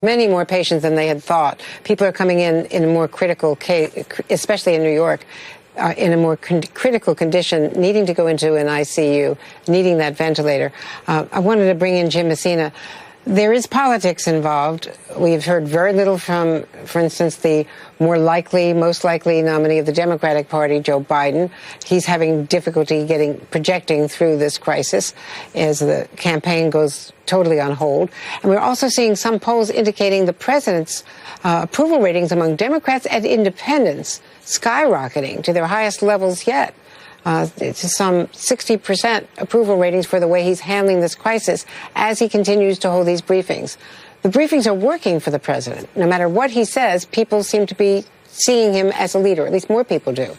many more patients than they had thought. People are coming in a more critical case, especially in New York, in a more critical condition, needing to go into an ICU, needing that ventilator. I wanted to bring in Jim Messina. There is politics involved. We've heard very little from, for instance, the most likely nominee of the Democratic Party, Joe Biden. He's having difficulty projecting through this crisis as the campaign goes totally on hold. And we're also seeing some polls indicating the president's approval ratings among Democrats and independents skyrocketing to their highest levels yet. It's some 60% approval ratings for the way he's handling this crisis as he continues to hold these briefings. The briefings are working for the president. No matter what he says, people seem to be seeing him as a leader. At least more people do.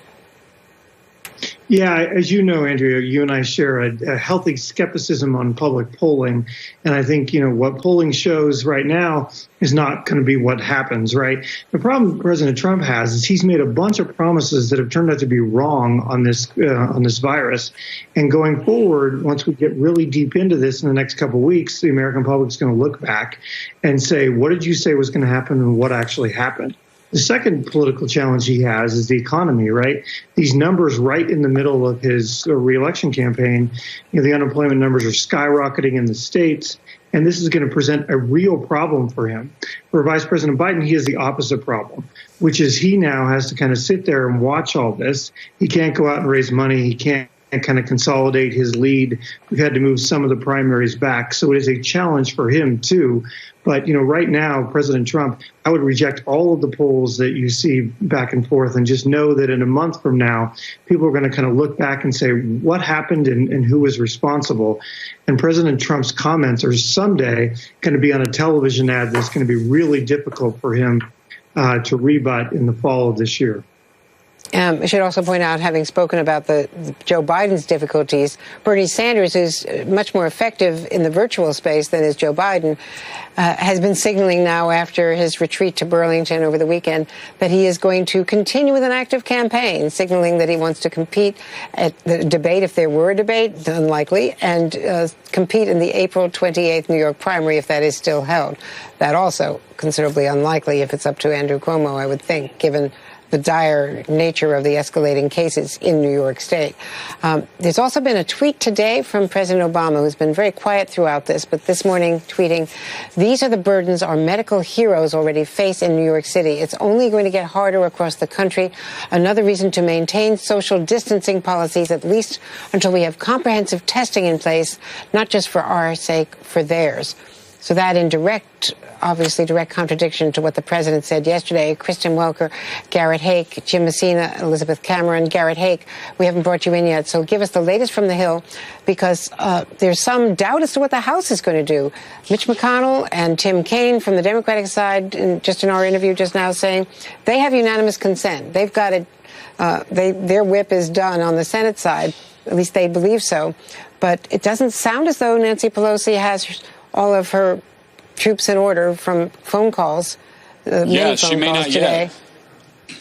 Yeah, as you know, Andrea, you and I share a healthy skepticism on public polling. And I think, what polling shows right now is not going to be what happens, right? The problem President Trump has is he's made a bunch of promises that have turned out to be wrong on this virus. And going forward, once we get really deep into this in the next couple of weeks, the American public is going to look back and say, what did you say was going to happen and what actually happened? The second political challenge he has is the economy, right? These numbers right in the middle of his reelection campaign, the unemployment numbers are skyrocketing in the states, and this is going to present a real problem for him. For Vice President Biden, he has the opposite problem, which is he now has to kind of sit there and watch all this. He can't go out and raise money. He can't kind of consolidate his lead. We've had to move some of the primaries back. So it is a challenge for him, too. But, right now, President Trump, I would reject all of the polls that you see back and forth and just know that in a month from now, people are going to kind of look back and say, what happened and who was responsible? And President Trump's comments are someday going to be on a television ad that's going to be really difficult for him to rebut in the fall of this year. I should also point out, having spoken about the Joe Biden's difficulties, Bernie Sanders, who's much more effective in the virtual space than is Joe Biden, has been signaling now after his retreat to Burlington over the weekend that he is going to continue with an active campaign, signaling that he wants to compete at the debate, if there were a debate, unlikely, and compete in the April 28th New York primary if that is still held. That also considerably unlikely if it's up to Andrew Cuomo, I would think, given the dire nature of the escalating cases in New York State. There's also been a tweet today from President Obama, who's been very quiet throughout this, but this morning tweeting, "These are the burdens our medical heroes already face in New York City. It's only going to get harder across the country. Another reason to maintain social distancing policies, at least until we have comprehensive testing in place, not just for our sake, for theirs." So that in obviously direct contradiction to what the president said yesterday. Kristen Welker, Garrett Haake, Jim Messina, Elizabeth Cameron. Garrett Haake, we haven't brought you in yet, so give us the latest from the Hill, because there's some doubt as to what the House is going to do. Mitch McConnell and Tim Kaine from the Democratic side, just in our interview just now, saying they have unanimous consent. They've got it. Their whip is done on the Senate side. At least they believe so. But it doesn't sound as though Nancy Pelosi has all of her troops in order from phone calls, she may not today,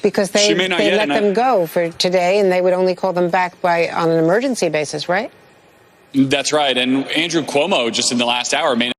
because they let them go for today, and they would only call them back on an emergency basis, right? That's right. And Andrew Cuomo, just in the last hour, may